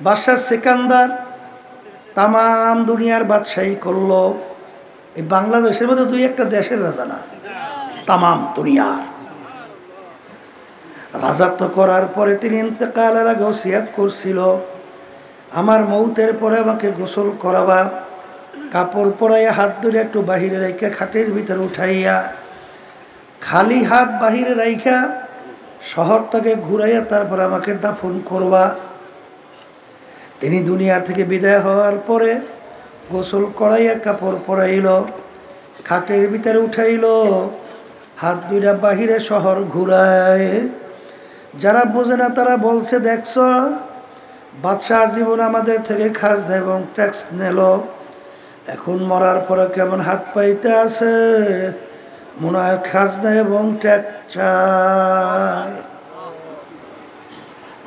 বাদশাহ সিকান্দার তামাম দুনিয়ার বাদশাহী করলো। এই বাংলাদেশের মধ্যে দুই একটা দেশের রাজা না, তামাম দুনিয়ার রাজত্ব করার পরে তিনি ইন্তেকালের আগে ওসিয়াত করছিল, আমার মৌতের পরে আমাকে গোসল করাবা, কাপড় পরাইয়া হাত ধরে একটু বাহিরে রাইখা খাটের ভিতরে উঠাইয়া খালি হাত বাহিরে রাইখা শহরটাকে ঘুরাইয়া তারপর আমাকে দাফন করবা। তিনি দুনিয়ার থেকে বিদায় হওয়ার পরে গোসল করাইয়া কাপড় পরাইল, খাটের ভিতরে উঠাইল, হাত দুইটা বাহিরে শহর ঘুরায়। যারা বোঝে না তারা বলছে, দেখছ বাদশাহ জীবন আমাদের থেকে খাজনা এবং ট্যাক্স নিল, এখন মরার পরে কেমন হাত পাইতে আছে, মনে হয় খাজনা এবং ট্যাক্স চায়।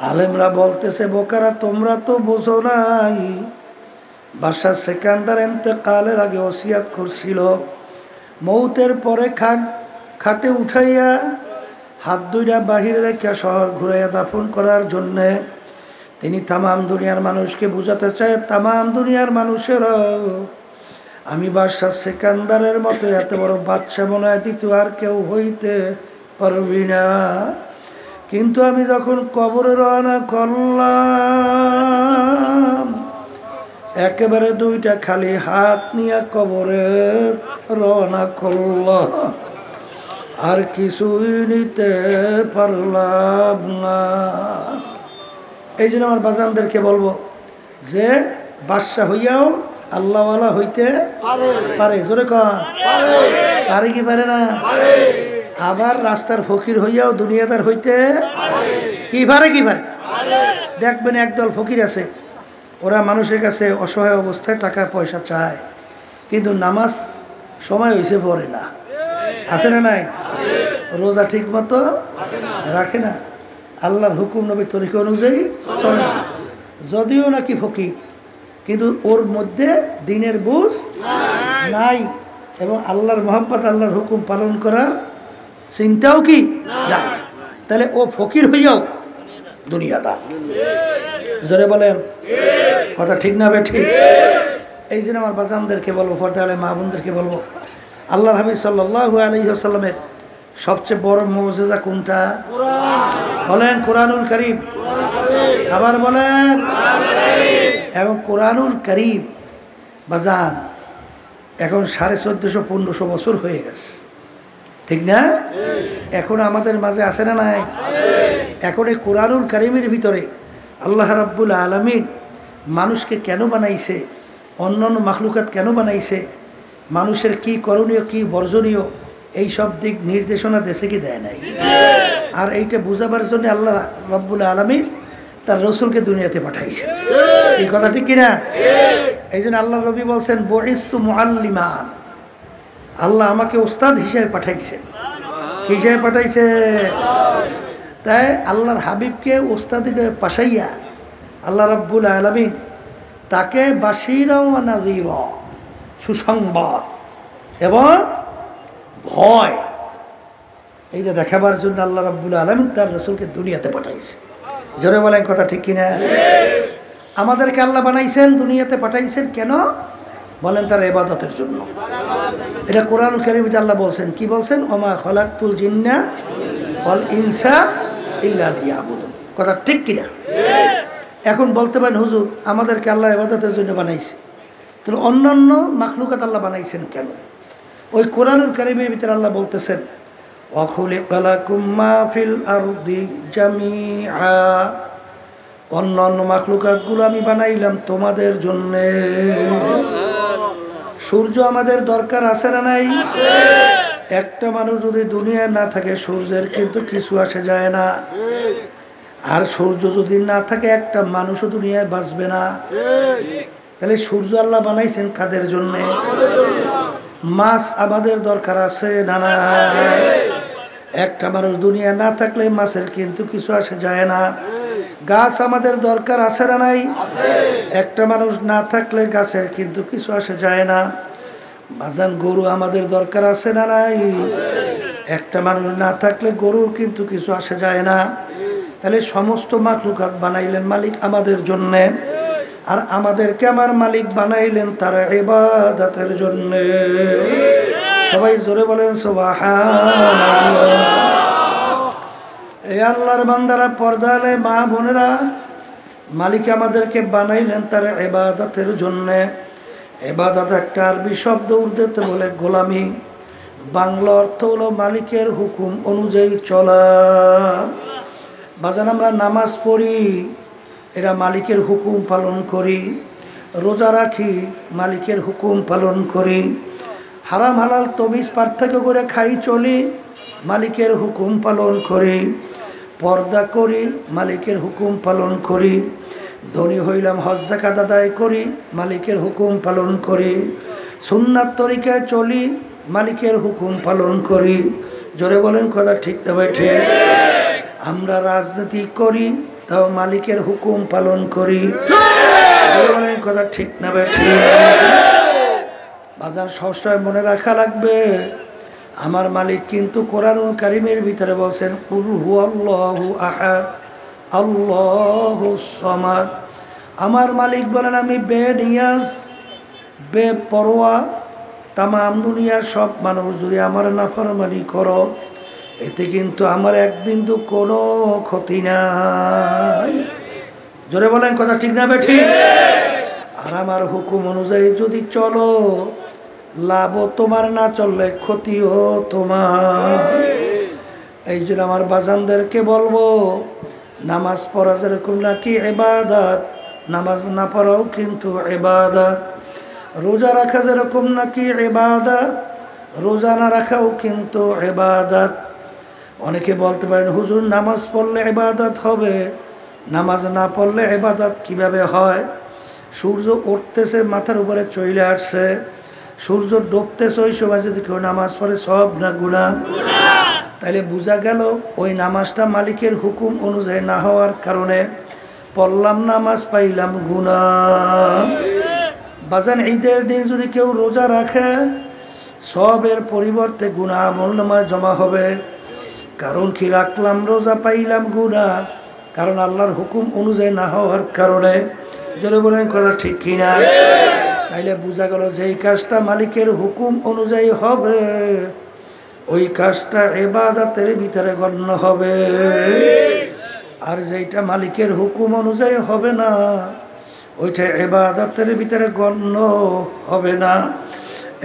আলেমরা বলতেছে, বোকারা তোমরা তো বোঝো নাই, বাদশাহ সিকান্দার ইন্তেকালের আগে ওসিয়াত করছিল মৌতের পরে খাটে উঠাইয়া হাত দুইটা বাহিরে রেখে শহর ঘুরাইয়া দাফন করার জন্যে। তিনি তামাম দুনিয়ার মানুষকে বুঝাতে চায়, তামাম দুনিয়ার মানুষেরা আমি বাদশাহ সিকান্দারের মতো এত বড় বাদশাহ মনে হয় দ্বিতীয় আর কেউ হইতে পারবি না। কিন্তু আমি যখন কবরে রওনা করলাম, একেবারে দুইটা খালি হাত নিয়ে কবরে রওনা করলাম, আর কিছুই নিতে পারলাম না। এই জন্য আমার বাজানদেরকে বলবো যে বাদশা হইয়াও আল্লাহওয়ালা হইতে পারে। জোরে কন পারে কি পারে না? আবার রাস্তার ফকির হইয়াও দুনিয়াদার হইতে কি পারে কি পারে? দেখবেন একদল ফকির আছে, ওরা মানুষের কাছে অসহায় অবস্থায় টাকা পয়সা চায়, কিন্তু নামাজ সময় হয়েছে পড়ে না। আছে না নাই? রোজা ঠিক মতো রাখে না, আল্লাহর হুকুম নবীর তরিকা অনুযায়ী চলে না, যদিও নাকি ফকির, কিন্তু ওর মধ্যে দিনের বুঝ নাই এবং আল্লাহর মহব্বত আল্লাহর হুকুম পালন করার চিন্তাও কি না। তাহলে ও ফকির হইয়াও দুনিয়াদার। জোরে বলেন কথা ঠিক না বে ঠিক? এই জন্য আমার বাজানদেরকে বলবো, পর্দালে মা বোনদেরকে বলবো, আল্লাহর হাবিব সাল্লাল্লাহু আলাইহি ওয়াসাল্লামের সবচেয়ে বড় মুজিজা কোনটা? বলেন কোরআনুল কারীম। আবার বলেন। এখন কোরআনুল কারীম বাজান এখন 1450-1500 বছর হয়ে গেছে, ঠিক না? এখন আমাদের মাঝে আছে না নাই? এখন এই কোরআনুল কারীমের ভিতরে আল্লাহ রাব্বুল আলামিন মানুষকে কেন বানাইছে, অন্যান্য মাখলুকাত কেন বানাইছে, মানুষের কি করণীয় কি বর্জনীয়, এই সব দিক নির্দেশনা দেশে কি দেয় নাই? আর এইটা বুঝাবার জন্য আল্লাহ রাব্বুল আলামিন তার রসুলকে দুনিয়াতে পাঠাইছে। এই কথা ঠিক কিনা? এই জন্য আল্লাহ নবী বলছেন, বুইস্তু মুআল্লিমান, আল্লাহ আমাকে ওস্তাদ হিসেবে পাঠাইছেন। কি হিসেবে পাঠাইছে? তাই আল্লাহর হাবিবকে ওস্তাদিতে পাঠাইয়া আল্লাহ রাব্বুল আলামিন তাকে বাশীরা ওয়া নাযীরা, সুসংবাদ এবং ভয়, এইটা দেখাবার জন্য আল্লাহ রাব্বুল আলামিন তার রসুলকে দুনিয়াতে পাঠাইছে। জোরে বলেন কথা ঠিক কিনা? আমাদেরকে আল্লাহ বানাইছেন, দুনিয়াতে পাঠাইছেন কেন? বলেন তার ইবাদতের জন্য। এটা কোরআনুল কারীমে আল্লাহ বলছেন, কি বলছেন? ওমা খালাকতুল জিন্না ওয়াল ইনসা ইল্লা লিয়াবুদুন। কথা ঠিক কিনা? এখন বলতে পারেন, হুজুর আমাদেরকে আল্লাহ ইবাদতের জন্য বানাইছে, তাহলে অন্যান্য মাখলুকাত আল্লাহ বানাইছেন কেন? ওই কোরআনুল কারীমের ভিতরে আল্লাহ বলতেছেন, ওয়াখুলিকা লাকুম মা ফিল আরদি জামিআ, অন্যান্য মাখলুকাতগুলো আমি বানাইলাম তোমাদের জন্যে। সূর্য আমাদের দরকার আছে না নাই? একটা মানুষ যদি দুনিয়ায় না থাকে সূর্যের কিন্তু কিছু আসে যায় না, আর সূর্য যদি না থাকে একটা মানুষও দুনিয়ায় বাঁচবে না। তাহলে সূর্য আল্লাহ বানাইছেন কাদের জন্যে? মাছ আমাদের দরকার আছে না না? একটা মানুষ দুনিয়া না থাকলে মাছের কিন্তু কিছু আসে যায় না। গাছ আমাদের দরকার আছে না নাই? একটা মানুষ না থাকলে গাছের কিন্তু কিছু আসে যায় না। বাজান গরু আমাদের দরকার আছে না নাই? একটা মানুষ না থাকলে গরুর কিন্তু কিছু আসে যায় না। তাহলে সমস্ত মাখলুকাত বানাইলেন মালিক আমাদের জন্যে, আর আমাদেরকে আমার মালিক বানাইলেন তার ইবাদতের জন্যে। সবাই জোরে বলেন সুবহানাল্লাহ। এই আল্লাহর বান্দারা, পর্দালে মা বোনেরা, মালিক আমাদেরকে বানাইলেন তার ইবাদতের জন্যে। ইবাদত একটা আরবি শব্দ, উর্দুতে বলে গোলামি, বাংলা অর্থ হলো মালিকের হুকুম অনুযায়ী চলা। বাজান আমরা নামাজ পড়ি, এরা মালিকের হুকুম পালন করি। রোজা রাখি, মালিকের হুকুম পালন করি। হারাম হালাল তমিজ পার্থক্য করে খাই চলি, মালিকের হুকুম পালন করি। পর্দা করি, মালিকের হুকুম পালন করি। ধনী হইলাম, হজ যাকাত আদায় করি, মালিকের হুকুম পালন করি। সুন্নাত তরিকায় চলি, মালিকের হুকুম পালন করি। জোরে বলেন কথা ঠিক না ভাই? ঠিক। আমরা রাজনীতি করি, তাও মালিকের হুকুম পালন করি। জোরে বলেন কথা ঠিক না ভাই? ঠিক। বাজার সবসময় মনে রাখা লাগবে, আমার মালিক কিন্তু কোরআনুল কারীমের ভিতরে বলছেন, কুল হুয়াল্লাহু আহাদ আল্লাহুস সামাদ। আমার মালিক বলেন, আমি বেনিয়াজ বেপরোয়া, তামাম দুনিয়ার সব মানুষ যদি আমার নাফরমানি করো, এতে কিন্তু আমার এক বিন্দু কোনো ক্ষতি নাই। জোরে বলেন কথা ঠিক না বে ঠিক? আর আমার হুকুম অনুযায়ী যদি চলো, লাভও তোমার, না চললে ক্ষতিও তোমার। এই জন্য আমার বাজানদেরকে বলবো, নামাজ পড়া যেরকম নাকি ইবাদত, নামাজ না পড়াও কিন্তু ইবাদত। রোজা রাখা যেরকম নাকি ইবাদত, রোজা না রাখাও কিন্তু ইবাদত। অনেকে বলতে পারেন, হুজুর নামাজ পড়লে ইবাদত হবে, নামাজ না পড়লে ইবাদত কিভাবে হয়? সূর্য উঠতেছে, মাথার উপরে চলে আসছে, সূর্য ডুবতেছে, ওই সময় যদি কেউ নামাজ পড়ে, সব না গুনাহ? তাইলে বোঝা গেল ওই নামাজটা মালিকের হুকুম অনুযায়ী না হওয়ার কারণে পড়লাম নামাজ, পাইলাম গুনাহ। বাজান ঈদের দিন যদি কেউ রোজা রাখে, সবের পরিবর্তে গুনাহ আমলনামায় জমা হবে। কারণ কি? রাখলাম রোজা, পাইলাম গুনাহ, কারণ আল্লাহর হুকুম অনুযায়ী না হওয়ার কারণে। জোরে বলেন কথা ঠিক কিনা? তাইলে বোঝা গেল যে এই কাজটা মালিকের হুকুম অনুযায়ী হবে, ওই কাজটা ইবাদতের ভিতরে গণ্য হবে। আর যেটা মালিকের হুকুম অনুযায়ী হবে না, ওইটা ইবাদতের ভিতরে গণ্য হবে না।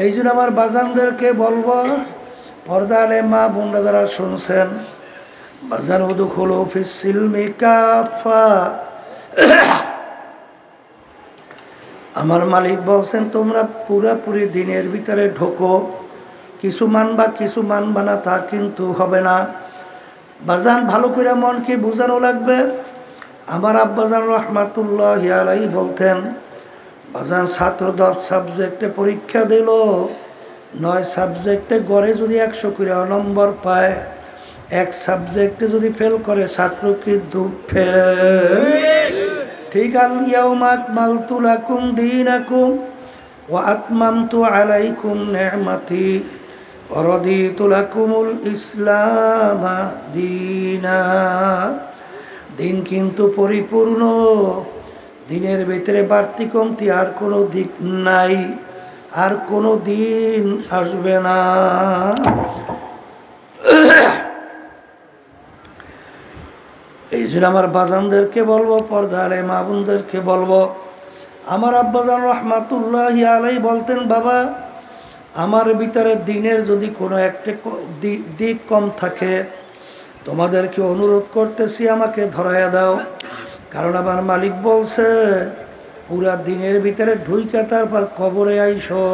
এই জন্য আমার বাজানদেরকে বলবো, পর্দালে মা বোনরা যারা শুনছেন, বাজান উদখুলু ফিস সিলমি কাফা। আমার মালিক বলছেন, তোমরা পুরাপুরি দিনের ভিতরে ঢোকো। কিছু মানবা কিছু মানবা না, তা কিন্তু হবে না। বাজান ভালো করে মনকে বোঝানো লাগবে। আমার আব্বাজান রহমাতুল্লাহি আলাইহি বলতেন, বাজান ছাত্র 10 সাবজেক্টে পরীক্ষা দিল, 9 সাবজেক্টে গড়ে যদি 100 করে নম্বর পায়, এক সাবজেক্টে যদি ফেল করে, ছাত্র কিন্তু ফেল। ঠিক, আল ইয়াউমা আকমালতু লাকুম দীনাকুম ওয়া আতমামতু আলাইকুম নি'মাতি ওয়া রাদিতু লাকুমুল ইসলাম দীনা। দিন কিন্তু পরিপূর্ণ, দিনের ভিতরে বাড়তি কমতি আর কোনো দিক নাই, আর কোনো দিন আসবে না। এই জন্য আমার বাজানদেরকে বলবো, পর্দারে মা বোনদেরকে বলবো, আমার আব্বাজান রহমাতুল্লাহি আলাইহি বলতেন, বাবা আমার ভিতরে দিনের যদি কোনো একটা দিক কম থাকে, তোমাদেরকে অনুরোধ করতেছি আমাকে ধরাইয়া দাও। কারণ আমার মালিক বলছে, পুরা দিনের ভিতরে ঢুইকা তারপর কবরে আইসো।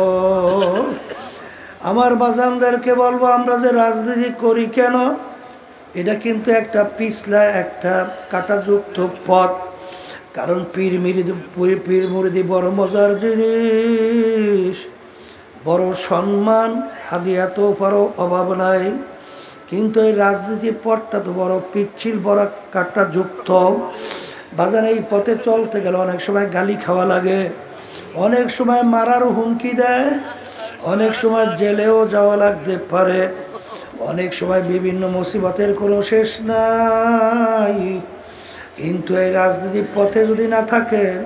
আমার বাজানদেরকে বলবো, আমরা যে রাজনীতি করি কেন, এটা কিন্তু একটা পিছলা, একটা কাটাযুক্ত পথ। কারণ পীর মুরিদি বড় মজার জিনিস, বড় সম্মান, হাদিয়া তো পারো অভাব নাই। কিন্তু এই রাজনীতির পথটা তো বড় পিচ্ছিল, বড় কাটাযুক্ত। বাজার এই পথে চলতে গেলে অনেক সময় গালি খাওয়া লাগে, অনেক সময় মারারও হুমকি দেয়, অনেক সময় জেলেও যাওয়া লাগতে পারে, অনেক সময় বিভিন্ন মুসিবতের কোনো শেষ নাই। কিন্তু এই রাজনীতির পথে যদি না থাকেন,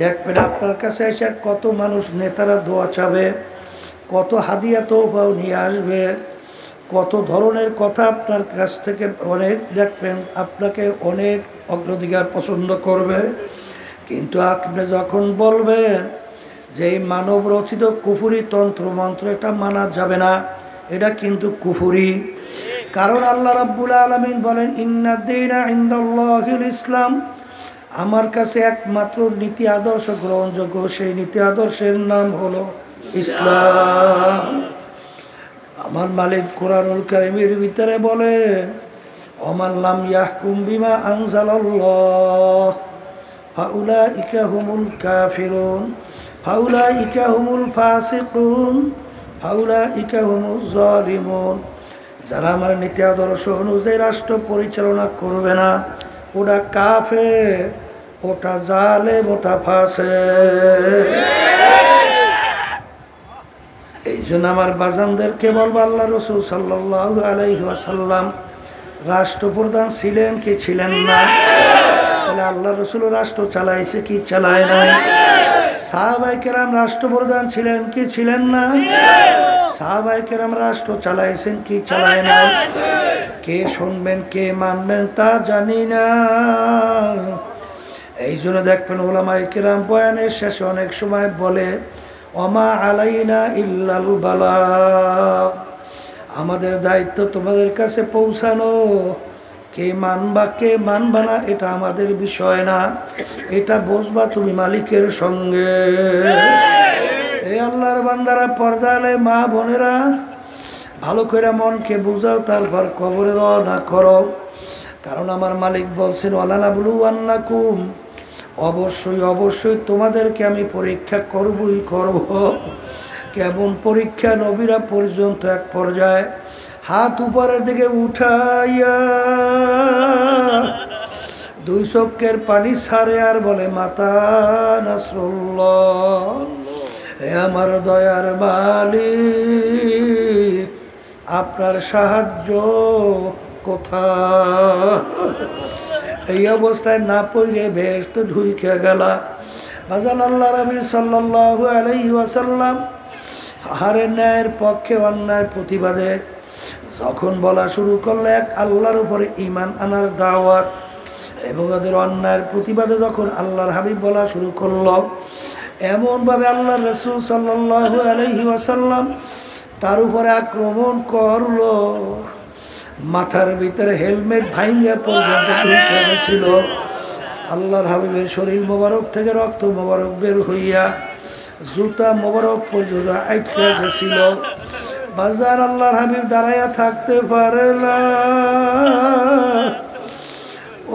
দেখবেন আপনার কাছে এসে কত মানুষ নেতারা দোয়া চাবে, কত হাদিয়া তৌফাও নিয়ে আসবে, কত ধরনের কথা আপনার কাছ থেকে অনেক দেখবেন আপনাকে অনেক অগ্রাধিকার পছন্দ করবে। কিন্তু আপনি যখন বলবেন যে এই মানব রচিত কুফুরি তন্ত্র মন্ত্র এটা মানা যাবে না, এটা কিন্তু কুফুরি। কারণ আল্লাহ রাব্বুল আলামিন বলেন ইন্নাদ-দীনা ইনদাল্লাহিল ইসলাম, আমার কাছে একমাত্র নীতি আদর্শ গ্রহণযোগ্য সেই নীতি আদর্শের নাম হলো ইসলাম। আমার মালিক কোরআনুল কারীমের ভিতরে বলেন ওমান লাম ইয়াহকুম বিমা আনজালাল্লাহ ফাউলাইকা হুমুল কাফিরুন ফাউলাইকা হুমুল ফাসিকুন ফাউলাইকা হুমুজ জালিমুন। যারা আমার নীতি আদর্শ অনুযায়ী রাষ্ট্র পরিচালনা করবে না, ওটা কাফের, ওটা জালেম, ওটা ফাসিক। এই জন্য আমার বাজানদেরকে বলবো, আল্লাহ রাসূল সাল্লাল্লাহু আলাইহি ওয়াসাল্লাম রাষ্ট্রপ্রধান ছিলেন কি ছিলেন না? তাহলে আল্লাহ রাসূল রাষ্ট্র চালাইছে কি চালায় নাই? সাহাবায়ে কেরাম রাষ্ট্রপ্রধান ছিলেন কি ছিলেন না? সাহাবায়ে কেরাম রাষ্ট্র চালাইছেন কি চালায় নাই? কে শুনবেন কে মানবেন তা জানি না। এই জন্য দেখবেন উলামায়ে কেরাম বয়ানের শেষে অনেক সময় বলে ওমা আলাইনা ইল্লাল বালাগ, আমাদের দায়িত্ব তোমাদের কাছে পৌঁছানো, কে মানবা কে মানবা না এটা আমাদের বিষয় না, এটা বুঝবা তুমি মালিকের সঙ্গে। এই আল্লাহর বান্দারা, পর্দালে মা বোনেরা, ভালো করে মনকে বুঝাও, তারপর কবরে রওনা করো। কারণ আমার মালিক বলছেন ওয়ালানাবলুওয়ান্নাকুম, অবশ্যই অবশ্যই তোমাদেরকে আমি পরীক্ষা করবই করব। কেমন পরীক্ষা? নবীরা পর্যন্ত এক পর্যায়ে হাত উপরের দিকে উঠাইয়া দুই চোখের পানি ছাড়ে আর বলে মাতা নাসরুল্লাহ, হে আমার দয়ার মালিক আপনার সাহায্য কোথায়? এই অবস্থায় না পড়ে বেশ তো ঢুইকে গেলা। বাজান আল্লাহ নবী সাল্লাল্লাহু আলাইহি ওয়াসাল্লাম আহারে ন্যায়ের পক্ষে অন্যায়ের প্রতিবাদে যখন বলা শুরু করলে এক আল্লাহর উপরে ঈমান আনার দাওয়াত, এবং ওদের অন্যায়ের প্রতিবাদে যখন আল্লাহর হাবিব বলা শুরু করলো, এমনভাবে আল্লাহর রাসূল সাল্লাল্লাহু আলাইহি ওয়াসাল্লাম তার উপরে আক্রমণ করলো, মাথার ভিতরে হেলমেট ভাঙিয়া পর্যন্ত ঢুকে গেছিল। আল্লাহর হাবিবের শরীর মোবারক থেকে রক্ত মোবারক বের হইয়া জুতা মোবারক পর্যন্ত আটকে গেছিল। বাজার আল্লাহর হাবিব দাঁড়াইয়া থাকতে পারে না,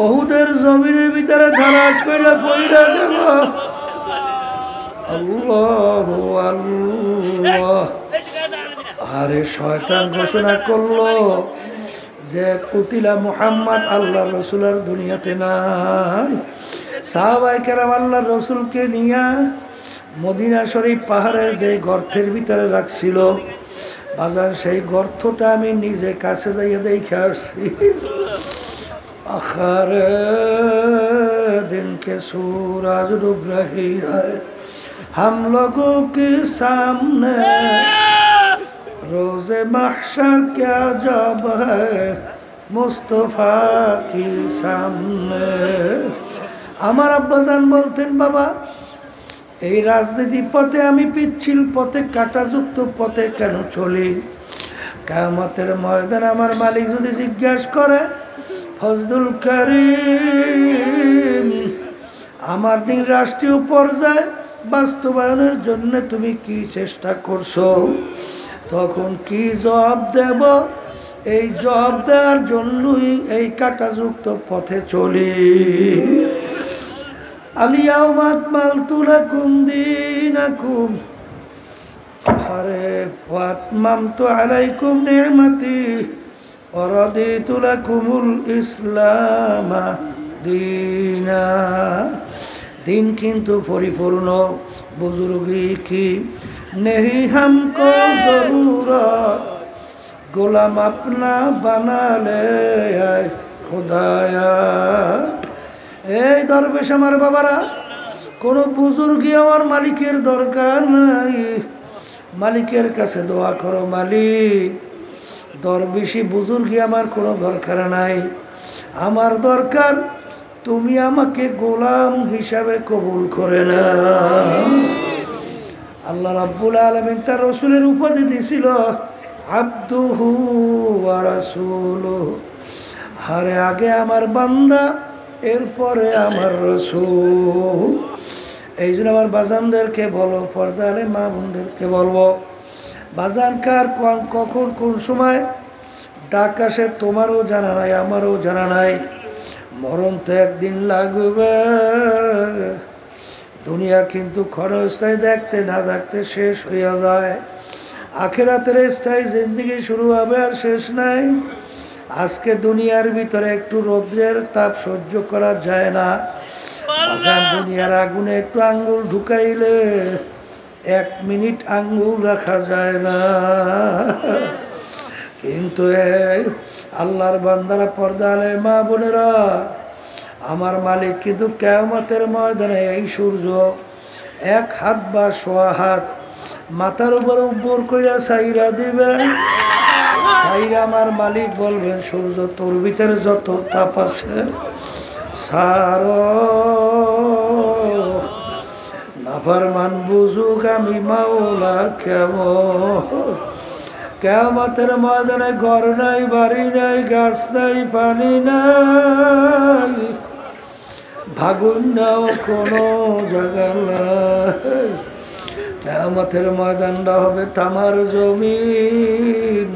ওহুদের জমিনের ভিতরে ধারাস করে পড়ে দেব। আল্লাহু আল্লাহ। আরে শয়তান ঘোষণা করলো যে কুতিলা মুহাম্মদ, আল্লাহর রাসূলের দুনিয়াতে নাই। সাহাবায়ে কেরাম আল্লাহর রাসূলকে নিয়া মদিনা শরীফ পাহাড়ের যে গর্তের ভিতরে রাখছিল, বাজার সেই গর্তটা আমি নিজে কাছে যাইয়া দেখে আসছি। আখারে दिन के सूरज डूब रही है हम लोगों के सामने, रोज़े महशर क्या जब है मुस्तफा के सामने। আমার আব্বাজান বলতেন, বাবা এই রাজনীতি পথে আমি পিচ্ছিল পথে কাঁটাযুক্ত পথে কেন চলি? কিয়ামতের ময়দানে আমার মালিক যদি জিজ্ঞাসা করে ফজলুল করিম আমার দিন রাষ্ট্রীয় পর্যায়ে বাস্তবায়নের জন্য তুমি কি চেষ্টা করছো, তখন কি জবাব দেব? এই জবাব দেওয়ার জন্যই এই কাঁটাযুক্ত পথে চলি। আলিয়াউমা আকমালতু লাকুম দীনাকুম ওয়া আতমামতু আলাইকুম নি'মাতি ওয়া রাদিতু লাকুমুল ইসলাম দীনা। দিন কিন্তু পরিপূর্ণ, বুজুর্গি কি নেহি হামকো জরুরত, গোলাম আপনা বানা লে খুদায়া। এই দরবেশ আমার বাবারা, কোনো বুজুর্গই আমার মালিকের দরকার নাই। মালিকের কাছে দোয়া করো, মালিক দরবেশি বুজুর্গই আমার কোনো দরকার নাই। আমার দরকার তুমি আমাকে গোলাম হিসাবে কবুল করে না। আল্লাহ রাব্বুল আলামিন তার রাসূলের উপাধি দিয়েছিল আব্দুহু ওয়া রাসূলুহু। আরে আগে আমার বান্দা, এরপরে আমার রাসূল। এই জন্য আমার বাজানদেরকে বলো, পর্দা আলে মা বোনদেরকে বলবো, বাজান কার কখন কোন সময় ডাক আসে তোমারও জানা নাই, আমারও জানা নাই। মরণ তো একদিন লাগবে। দুনিয়া কিন্তু ক্ষণস্থায়ী, দেখতে না দেখতে শেষ হইয়া যায়। আখিরাতের স্থায়ী জিন্দেগি শুরু হবে আর শেষ নাই। আজকে দুনিয়ার ভিতরে একটু রৌদ্রের তাপ সহ্য করা যায় না। দুনিয়ার আগুনে একটু আঙ্গুল ঢুকাইলে 1 মিনিট আঙ্গুল রাখা যায় না। কিন্তু আল্লাহর বান্দারা, পর্দা আলে মা বোনেরা, আমার মালিক কিন্তু কিয়ামতের ময়দানে এই সূর্য 1 হাত বা 1.25 হাত মাথার উপর কইরা ছাইরা দিবে। ছাইরা আমার মালিক বলবেন, সূর্য তোর ভিতরে যত তাপ আছে সারো, নাফরমান বুঝুক আমি মাওলা কেমন। কিয়ামতের ময়দানে ঘর নাই, বাড়ি নাই, গাছ নাই, পানি নাই, ভাগুন নাও কোনো জায়গা নাই। কিয়ামতের ময়দানটা হবে তামার জমিন।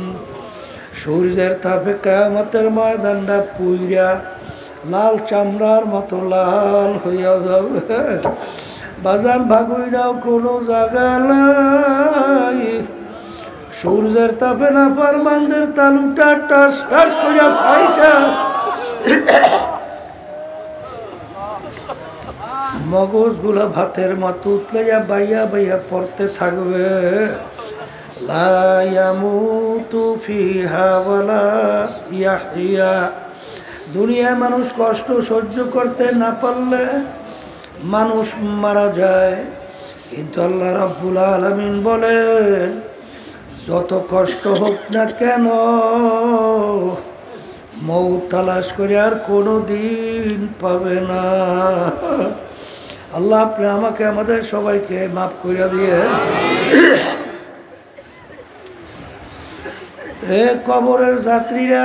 সূর্যের তাপে কিয়ামতের ময়দানটা পুইরা লাল চামড়ার মতো লাল হইয়া যাবে। বাজান ভাগুই নাও কোনো জায়গা নাই। সূর্যের তাপে নাফরমানদের তালুটা টাস টাস কইরা ফাইটা মগজগুলা ভাতের মতো উতলাইয়া বাইয়া বাইয়া পড়তে থাকবে। লা ইয়ামুতু ফিহা ওয়ালা ইয়াহইয়া। দুনিয়ায় মানুষ কষ্ট সহ্য করতে না পারলে মানুষ মারা যায়, কিন্তু আল্লাহ রাব্বুল আলামিন বলেন, যত কষ্ট হোক না কেন মৌত তালাশ করে আর কোনো দিন পাবে না। আল্লাহ আপনি আমাকে আমাদের সবাইকে মাফ করে দিয়ে কবরের যাত্রীরা,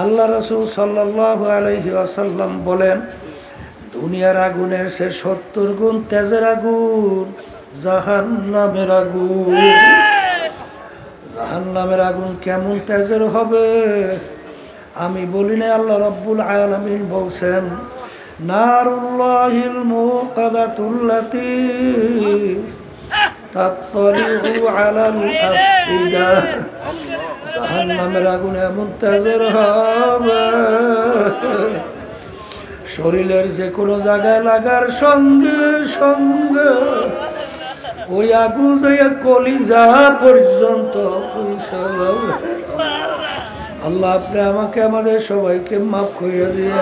আল্লাহ রাসূল সাল্লাল্লাহু আলাইহি ওয়াসাল্লাম বলেন, দুনিয়ার আগুনের সে 70 গুণ তেজের আগুন জাহান্নামের আগুন। জাহান্নামের আগুন কেমন তেজের হবে আমি বলি না, আল্লাহ রাব্বুল আলামিন বলছেন, নারুল্লাহিল মুকাদাতুল্লাতী তাত্তালিউ আলাল আফইদা। জাহান্নামের আগুন এমন তেজের হবে, শরীরের যে কোনো জায়গায় লাগার সঙ্গে সঙ্গে ওই আগুন যাইয়া কলিজা পর্যন্ত পৌঁছে যাবে। আল্লাহ আপনি আমাকে আমাদের সবাইকে মাফ করিয়া দিয়ে।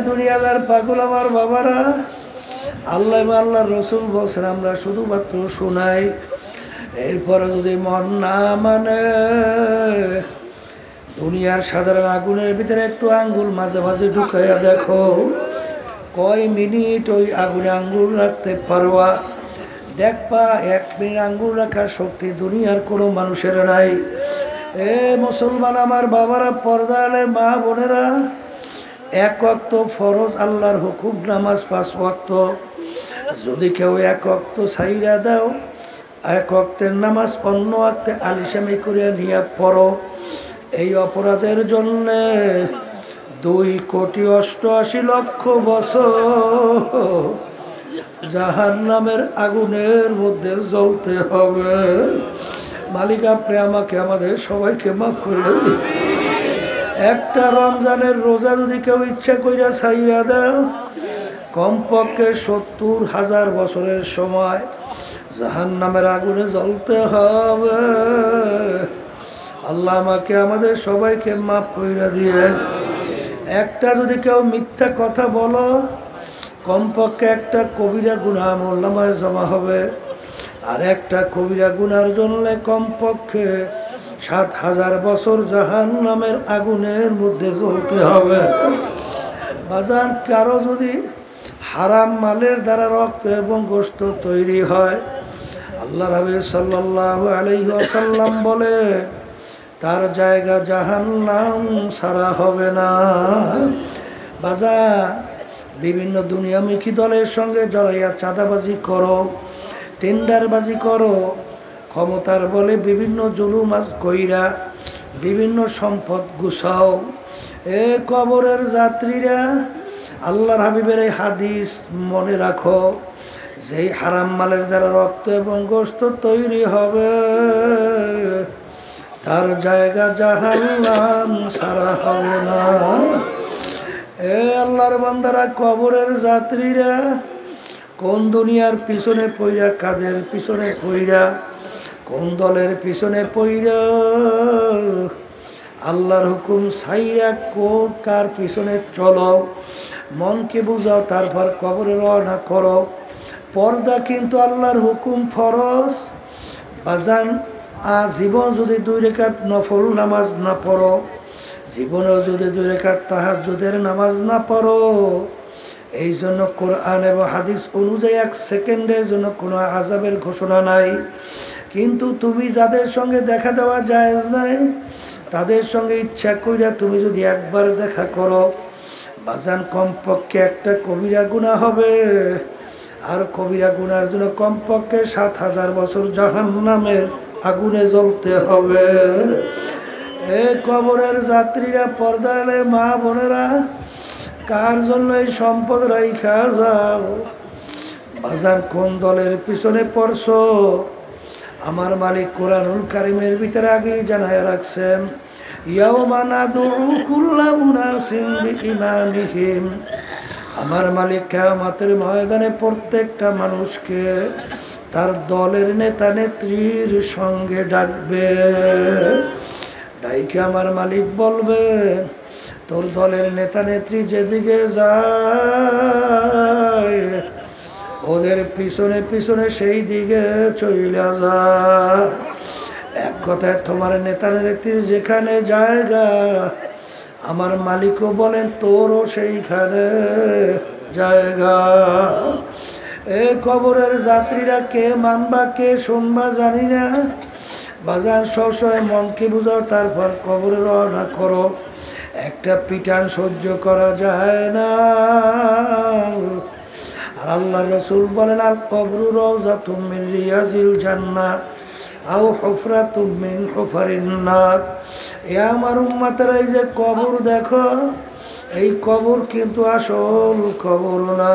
দুনিয়াদার পাগল আমার বাবারা, আল্লাহ আল্লাহর রাসূল বলছেন, আমরা শুধুমাত্র শোনাই, এরপরে যদি মন না মানে, দুনিয়ার সাধারণ আগুনের ভিতরে একটু আঙ্গুল মাঝে মাঝে ঢুকাইয়া দেখো, কয় মিনিট ওই আগুনে আঙ্গুল রাখতে পারবা। দেখবা 1 মিনিট আঙ্গুল রাখার শক্তি দুনিয়ার কোনো মানুষের নাই। মুসলমান আমার বাবারা, পর্দা আলে মা বোনেরা, 1 ওয়াক্ত ফরজ আল্লাহর হুকুম নামাজ 5 ওয়াক্ত। যদি কেউ 1 ওয়াক্ত ছাইরা দাও, 1 ওয়াক্তের নামাজ অন্য ওয়াক্তে আলিশামি করে নিয়ে পড়ো, এই অপরাধের জন্য 2,88,00,000 বছর জাহান্নামের আগুনের মধ্যে জ্বলতে হবে। মালিক আপনি আমাকে আমাদের সবাইকে মাফ করে দিন। একটা রমজানের রোজা যদি কেউ ইচ্ছা কইরা ছাইরা দাও, কমপক্ষে 70,000 বছরের সময় জাহান্নামের আগুনে জ্বলতে হবে। আল্লাহ আমাকে আমাদের সবাইকে মাফ কইরা দিয়ে। একটা যদি কেউ মিথ্যা কথা বলো, কমপক্ষে একটা কবিরা গুনাহ আমলনামায় জমা হবে, আর একটা কবিরা গুনার জন্য কমপক্ষে ৭,০০০ বছর জাহান্নামের আগুনের মধ্যে জ্বলতে হবে। বাজার কারো যদি হারাম মালের দ্বারা রক্ত এবং গোশত তৈরি হয়, আল্লাহ রাসূল সাল্লাল্লাহু আলাইহি ওয়াসাল্লাম বলে তার জায়গা জাহান্নাম ছাড়া হবে না। বাজার বিভিন্ন দুনিয়ামুখী দলের সঙ্গে জড়াইয়া চাঁদাবাজি করো, টেন্ডারবাজি করো, ক্ষমতার বলে বিভিন্ন জুলুম কইরা বিভিন্ন সম্পদ গুছাও। এ কবরের যাত্রীরা, আল্লাহর হাবিবের এই হাদিস মনে রাখো, যেই হারাম মালের দ্বারা রক্ত এবং গোশত তৈরি হবে তার জায়গা জাহান্নাম ছাড়া হবে না। এ আল্লাহর বান্দারা, কবরের যাত্রীরা কোন দুনিয়ার পিছনে পইরা, কাদের পিছনে পইরা, কোন দলের পিছনে পইরা আল্লাহর হুকুম ছাইরা কোন কার পিছনে চলো, মনকে বুঝাও, তারপর কবরে রওনা করো। পর্দা কিন্তু আল্লাহর হুকুম ফরজ। বাজান, জীবন যদি 2 রাকাত নফল নামাজ না পড়ো, জীবনেও যদি 2 রাকাত তাহাজ্জুদের নামাজ না পড়ো, এই জন্য কোরআন এবং হাদিস অনুযায়ী 1 সেকেন্ডের জন্য কোনো আযাবের ঘোষণা নাই। কিন্তু তুমি যাদের সঙ্গে দেখা দেওয়া জায়েজ নাই, তাদের সঙ্গে ইচ্ছা কইরা তুমি যদি একবার দেখা করো, বাজান কমপক্ষে একটা কবিরা গুনাহ হবে, আর কবিরা গুনার জন্য কমপক্ষে ৭,০০০ বছর জাহান্নামের আগুনে জ্বলতে হবে। এ কবরের যাত্রীরা, পর্দালে মা বোনেরা, কার জন্য এই সম্পদ রাইখা যাও? বাজার কোন দলের পিছনে পড়ছো? আমার মালিক কোরআনুল কারীমের ভিতরে আগেই জানায় রাখছেন, ইয়াওমা নাদউ কুল্লা উনাসিন বিইমামিহিম। আমার মালিক কিয়ামতের ময়দানে প্রত্যেকটা মানুষকে তার দলের নেতা নেত্রীর সঙ্গে ডাকবে। ডাইকে আমার মালিক বলবে, তোর দলের নেতা নেত্রী যেদিকে যায় ওদের পিছনে পিছনে সেই দিকে চইলা যা। এক কথায় তোমার নেতা নেত্রীর যেখানে জায়গা, আমার মালিকও বলেন তোরও সেইখানে জায়গা। এ কবরের যাত্রীরা, কে মানবা কে শুনবা জানি না। বাজার সবসময় মনকে বুঝাও, তারপর কবরে রওনা করো। একটা পিটান সহ্য করা যায় না। আর আল্লাহ রাসূল বলেন, আল কবরু রাউযাতুম মিন রিয়াজিল জান্নাহ আও হুফরাতুম মিন হুফারিন নার। এ আমার উম্মতেরা, এই যে কবর দেখো, এই কবর কিন্তু আসল কবর না।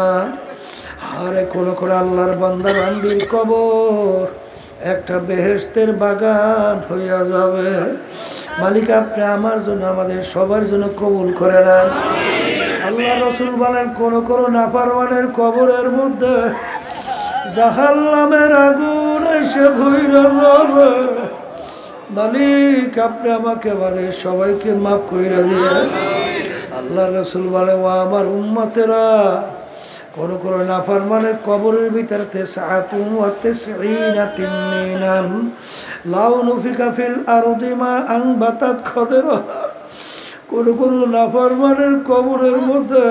আরে কোন করে আল্লাহর বান্দা বান্দির কবর একটা বেহেশতের বাগান হইয়া যাবে। মালিক, আপনি আমার জন্য, আমাদের সবার জন্য কবুল করে নেন। আল্লাহ রাসূল বলেন, কোন কোন নাফরমানের কবরের মধ্যে জাহান্নামের আগুন এসে ভইরা যাবে। মালিক, আপনি আমাকে, আমাদের সবাইকে মাফ কইরা দিয়ে। আল্লাহ রাসূল বলে, ও আমার উম্মতেরা, কোন কোন নাফরমানের কবরের ভিতরে ৯৯ তিনমিনান লাউ নুফিকা ফিল আরদি মা আনবাতাত খদরা। কোন কোন নাফরমানের কবরের মধ্যে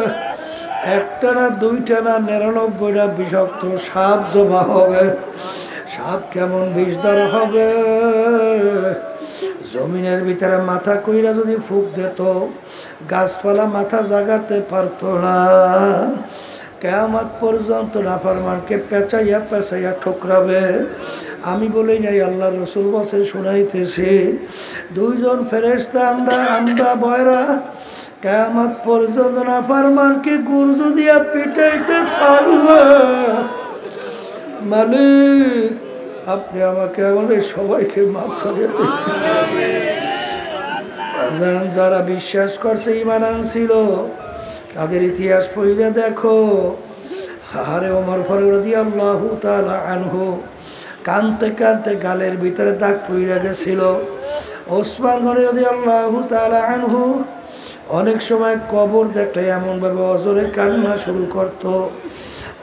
একটা না, দুইটা না, ৯৯টা বিষাক্ত সাপ জমা হবে। সাপ কেমন বিষধর হবে, জমিনের ভিতরে মাথা কইরা যদি ফুক দিত, গাছপালা মাথা জাগাতে পারত না। কিয়ামত পর্যন্ত নাফরমানকে পেঁচাইয়া পেঁচাইয়া ঠোকরাবে। আমি বলি নাই, আল্লাহ রাসূল বলেন, শুনাইতেছি। 2 জন ফেরেশতা আন্দা বয়রা কিয়ামত পর্যন্ত নাফরমানকে গুরজু দিয়া পিটাইতে থাকবে। মালিক, আপনি আমাকে, আমাদের সবাইকে মাফ করে দিন। যারা বিশ্বাস করছে, ঈমান আনছিল, তাদের ইতিহাস পড়ে দেখো। আরে ওমর ফারুক রাদিয়াল্লাহু তাআলা আনহু কানতে কানতে গালের ভিতরে দাগ পড়ে গেছিল। ওসমান গনি রাদিয়াল্লাহু তাআলা আনহু অনেক সময় কবর দেখলে এমনভাবে অজরে কান্না শুরু করত,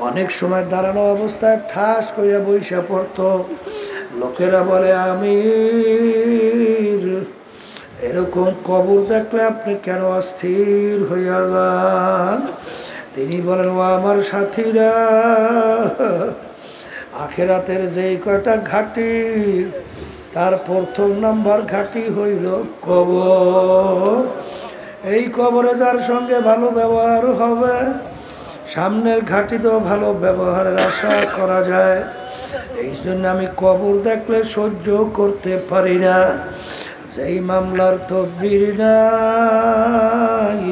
অনেক সময় দাঁড়ানো অবস্থায় ঠাস করিয়া বইসা পড়ত। লোকেরা বলে, আমির এরকম কবর দেখলে আপনি কেন অস্থির হইয়া যান? তিনি বলেন, ও আমার সাথীরা, আখেরাতের যেই কয়টা ঘাটি, তার প্রথম নাম্বার ঘাটি হইল কবর। এই কবরে যার সঙ্গে ভালো ব্যবহার হবে, সামনের ঘাটিতেও ভালো ব্যবহারের আশা করা যায়। এই জন্য আমি কবর দেখলে সহ্য করতে পারি না। যেই মামলার তদবির নাই,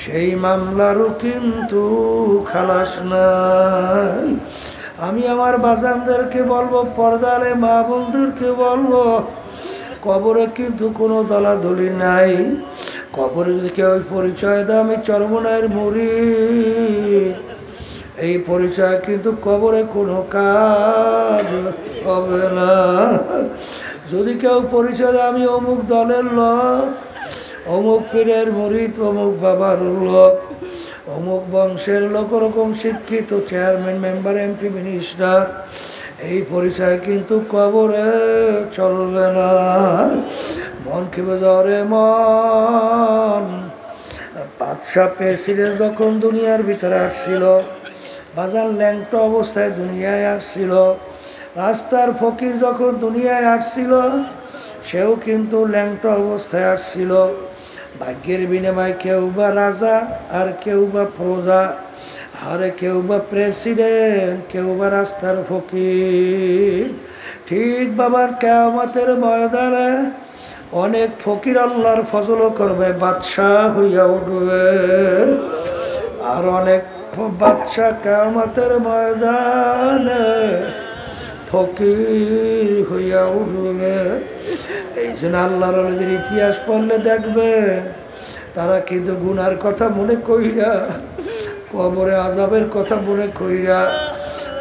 সেই মামলারও কিন্তু খালাস নাই। আমি আমার বাজানদেরকে বলবো, পর্দালে মা বোনদেরকে বলবো, কবরে কিন্তু কোনো দলাদলি নাই। কবরে যদি কেউ পরিচয় দেয় আমি চরমনায়ের মুরিদ, এই পরিচয় কিন্তু কবরে কোনো কাজ হবে না। যদি কেউ পরিচয় দেয় আমি অমুক দলের লোক, অমুক পীরের মুরিদ, অমুক বাবার লোক, অমুক বংশের লোক, ওরকম শিক্ষিত চেয়ারম্যান, মেম্বার, এমপি, মিনিস্টার, এই পরিচয় কিন্তু কবরে চলবে না। মন কি বোঝরে মন। বাদশাহ প্রেসিডেন্ট যখন দুনিয়ার ভিতরে আসছিল, বাজার ল্যাংটো অবস্থায় দুনিয়ায় আসছিল। রাস্তার ফকির যখন দুনিয়ায় আসছিল, সেও কিন্তু ল্যাংটো অবস্থায় আসছিল। ভাগ্যের বিনিময়ে কেউ বা রাজা, আর কেউ বা প্রজা, আর কেউ বা প্রেসিডেন্ট, কেউ বা রাস্তার ফকির। ঠিক বাবার কিয়ামতের ময়দানে অনেক ফকির আল্লাহর ফজলও করবে, বাদশাহ হইয়া উঠবে। আর অনেক বাদশাহ কিয়ামতের ময়দানে ফকির হইয়া উঠবে। এই জন্য আল্লাহর ওলিদের ইতিহাস পড়লে দেখবে, তারা কিন্তু গুনার কথা মনে কইরা, কবরে আযাবের কথা মনে কইরা,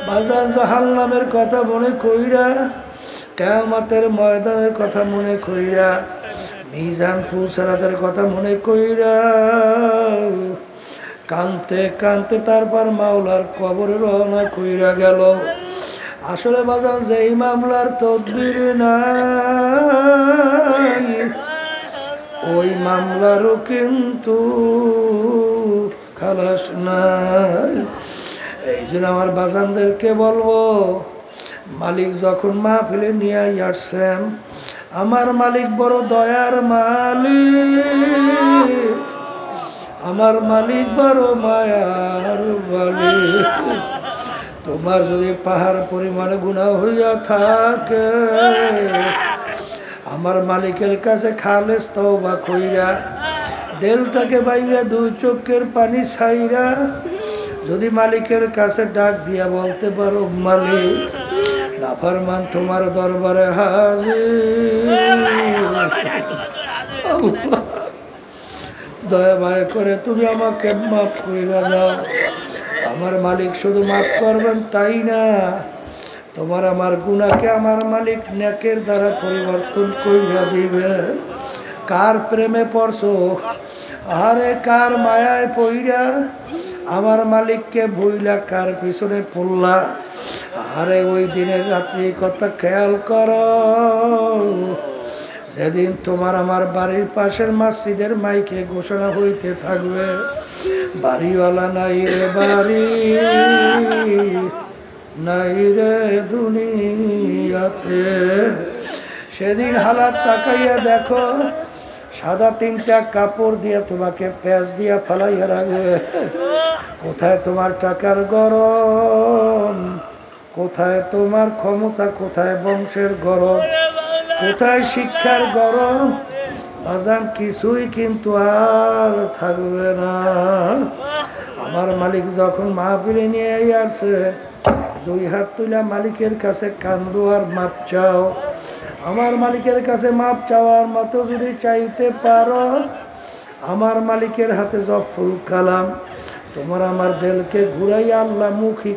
বাজার জাহান্নামের কথা মনে কইরা, কিয়ামতের ময়দানের কথা মনে কইরা, মিজান পুলসিরাতের কথা মনে কইরা, কানতে কানতে তারপর মাওলার কবরে রওনা কইরা গেল। আসলে বাজার যেই মামলার তদবির নাই, ওই মামলারও কিন্তু খালাস নাই। এই জন্য আমার বাজানদেরকে বলবো, মালিক যখন মাহফিলে নিয়ে আসছেন, আমার মালিক বড় দয়ার মালিক, আমার মালিক বড় মায়ার মালিক। তোমার যদি পাহাড় পরিমাণে গুনাহ হইয়া থাকে, আমার মালিকের কাছে খালেস তওবা কইরা, দিলটাকে বাইরে দুই চোখের পানি ছাইরা যদি মালিকের কাছে ডাক দিয়া বলতে পারো, মালিক নাফরমান তোমার দরবারে হাজির, দয়া মায়া করে তুমি আমাকে মাফ কইরা দাও। আমার মালিক শুধু মাফ করবেন তাই না, তোমার আমার গুনাহকে আমার মালিক নেকের দ্বারা পরিবর্তন কইরা দিবে। কার প্রেমে পড়ছো, আরে কার মায়ায় পইরা আমার মালিককে ভুইলা কার পিছনে পড়লা, আরে ওই দিনের রাত্রি কথা খেয়াল করো, যেদিন তোমার আমার বাড়ির পাশের মসজিদের মাইকে ঘোষণা হইতে থাকবে, বাড়িওয়ালা নাই রে বাড়ি, নাই রে দুনিয়াতে। সেদিন হালাত তাকাইয়া দেখো, সাদা তিনটা কাপড় দিয়ে তোমাকে প্যাঁচ দিয়া ফালাইয়া রাখবে। কোথায় তোমার টাকার গরম, কোথায় তোমার ক্ষমতা, কোথায় বংশের গরম, কোথায় শিক্ষার গরম, বাজান কিছুই কিন্তু আর থাকবে না। আমার মালিক যখন মাহফিলে নিয়ে আসছে, দুই হাত তুলে মালিকের কাছে কান্দো আর মাপ চাও। আমার মালিকের কাছে মাপ চাওয়ার মতো যদি চাইতে পারো, আমার মালিকের হাতে জফুল কালাম, তোমার আমার দিলকে ঘুরাইয়া আল্লাহ মুখী